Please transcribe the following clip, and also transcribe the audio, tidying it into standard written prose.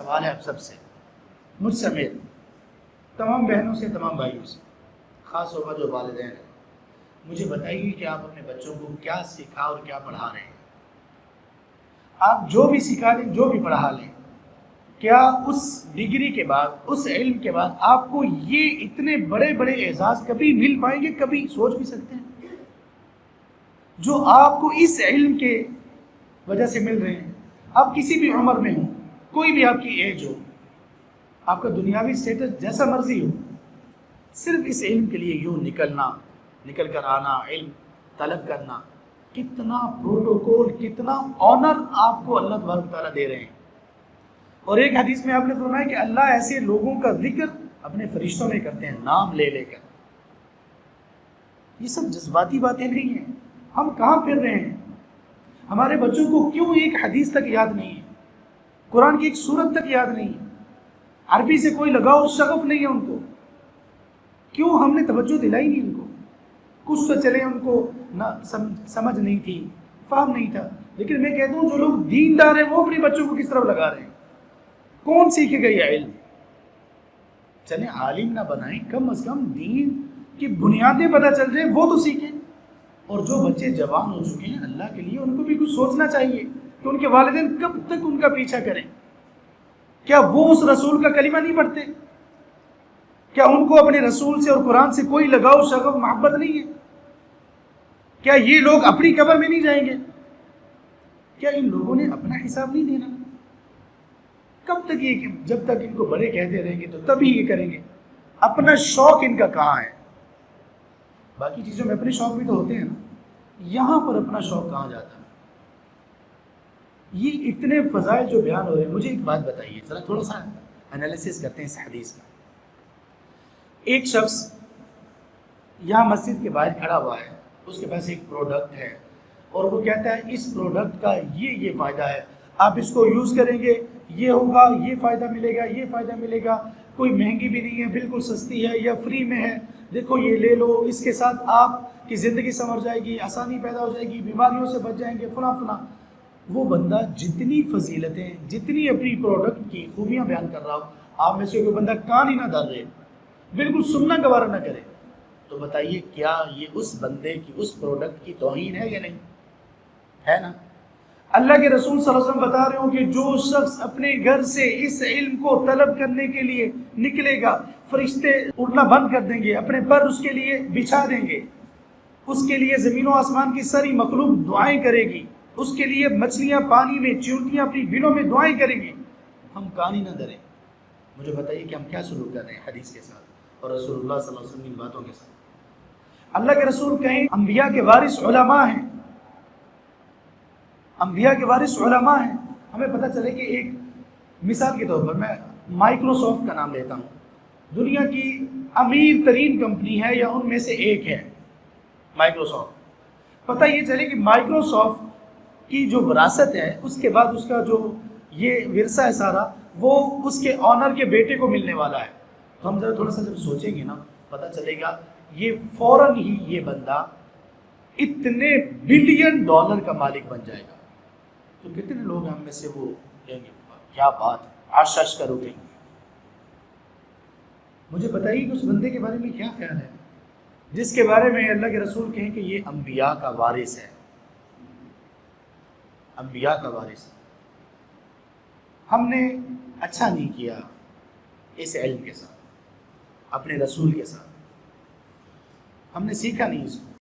سوال ہے آپ سب سے، مجھ سمیت تمام بہنوں سے، تمام بھائیوں سے، خاص طور پر جو والدین ہیں، مجھے بتائیے کہ آپ اپنے بچوں کو کیا سکھا اور کیا پڑھا رہے ہیں۔ آپ جو بھی سکھا لیں، جو بھی پڑھا لیں، کیا اس ڈگری کے بعد، اس علم کے بعد آپ کو یہ اتنے بڑے بڑے اعزاز کبھی مل پائیں گے؟ کبھی سوچ بھی سکتے ہیں جو آپ کو اس علم کے وجہ سے مل رہے ہیں؟ آپ کسی بھی عمر میں ہوں، کوئی بھی آپ کی ایج ہو، آپ کا دنیاوی سٹیٹس جیسا مرضی ہو، صرف اس علم کے لیے یوں نکل کر آنا، علم طلب کرنا، کتنا پروٹوکول، کتنا آنر آپ کو اللہ تبارک تعالیٰ دے رہے ہیں۔ اور ایک حدیث میں آپ نے فرمایا کہ اللہ ایسے لوگوں کا ذکر اپنے فرشتوں میں کرتے ہیں، نام لے لے کر۔ یہ سب جذباتی باتیں نہیں ہیں۔ ہم کہاں پھر رہے ہیں؟ ہمارے بچوں کو کیوں ایک حدیث تک یاد نہیں ہے، قرآن کی ایک سورت تک یاد نہیں ہے، عربی سے کوئی لگاؤ شغف نہیں ہے ان کو؟ کیوں ہم نے توجہ دلائی نہیں ان کو؟ کچھ تو چلے ان کو نہ سمجھ نہیں تھی، فہم نہیں تھا، لیکن میں کہتا ہوں جو لوگ دیندار ہیں وہ اپنے بچوں کو کس طرف لگا رہے ہیں؟ کون سیکھے گا یہ علم؟ چلیں عالم نہ بنائیں، کم از کم دین کی بنیادیں پتہ چل جائیں وہ تو سیکھیں۔ اور جو بچے جوان ہو چکے ہیں، اللہ کے لیے ان کو بھی کچھ سوچنا چاہیے کہ ان کے والدین کب تک ان کا پیچھا کریں۔ کیا وہ اس رسول کا کلمہ نہیں پڑھتے؟ کیا ان کو اپنے رسول سے اور قرآن سے کوئی لگاؤ شغف محبت نہیں ہے؟ کیا یہ لوگ اپنی قبر میں نہیں جائیں گے؟ کیا ان لوگوں نے اپنا حساب نہیں دینا؟ کب تک یہ، جب تک ان کو بڑے کہتے رہیں گے تو تبھی یہ کریں گے۔ اپنا شوق ان کا کہاں ہے؟ باقی چیزوں میں اپنے شوق بھی تو ہوتے ہیں نا، یہاں پر اپنا شوق کہاں جاتا ہے؟ یہ اتنے فضائل جو بیان ہو رہے ہیں، مجھے ایک بات بتائیے، ذرا تھوڑا سا انالیسس کرتے ہیں اس حدیث کا۔ ایک شخص یہاں مسجد کے باہر کھڑا ہوا ہے، اس کے پاس ایک پروڈکٹ ہے اور وہ کہتا ہے اس پروڈکٹ کا یہ فائدہ ہے، آپ اس کو یوز کریں گے یہ ہوگا، یہ فائدہ ملے گا، یہ فائدہ ملے گا، کوئی مہنگی بھی نہیں ہے، بالکل سستی ہے یا فری میں ہے، دیکھو یہ لے لو، اس کے ساتھ آپ کی زندگی سنور جائے گی، آسانی پیدا ہو جائے گی، بیماریوں سے بچ جائیں گے، فلاں فلاں۔ وہ بندہ جتنی فضیلتیں، جتنی اپنی پروڈکٹ کی خوبیاں بیان کر رہا ہو، آپ میں سے کوئی بندہ کان ہی نہ دھر رہے، بالکل سننا گوارا نہ کرے، تو بتائیے کیا یہ اس بندے کی، اس پروڈکٹ کی توہین ہے یا نہیں؟ ہے نا؟ اللہ کے رسول صلی اللہ علیہ وسلم بتا رہے ہوں کہ جو شخص اپنے گھر سے اس علم کو طلب کرنے کے لیے نکلے گا، فرشتے اڑنا بند کر دیں گے، اپنے پر اس کے لیے بچھا دیں گے، اس کے لیے زمین و آسمان کی ساری مخلوق دعائیں کرے گی، اس کے لیے مچھلیاں پانی میں، چیونٹیاں اپنی بلوں میں دعائیں کریں گی، ہم کان ہی نہ دھریں۔ مجھے بتائیے کہ ہم کیا سلوک کر رہے ہیں حدیث کے ساتھ اور رسول اللہ صلی اللہ علیہ وسلم کی باتوں کے ساتھ؟ اللہ کے رسول کہیں انبیاء کے وارث علماء ہیں، انبیاء کے وارث علماء ہیں۔ ہمیں پتہ چلے کہ ایک مثال کے طور پر میں مائکروسافٹ کا نام لیتا ہوں، دنیا کی امیر ترین کمپنی ہے یا ان میں سے ایک ہے مائکروسافٹ۔ پتہ یہ چلے کہ مائکروسافٹ کی جو وراثت ہے، اس کے بعد اس کا جو یہ ورثہ ہے سارا، وہ اس کے آنر کے بیٹے کو ملنے والا ہے۔ تو ہم ذرا تھوڑا سا جب سوچیں گے نا، پتہ چلے گا یہ فوراً ہی یہ بندہ اتنے بلین ڈالر کا مالک بن جائے گا۔ تو کتنے لوگ ہم میں سے وہ کہیں گے کیا بات ہے، آش کرو گے۔ مجھے بتائیے کہ اس بندے کے بارے میں کیا خیال ہے جس کے بارے میں اللہ کے رسول کہیں کہ یہ انبیاء کا وارث ہے، انبیاء کا وارث۔ ہم نے اچھا نہیں کیا اس علم کے ساتھ، اپنے رسول کے ساتھ، ہم نے سیکھا نہیں اس کو۔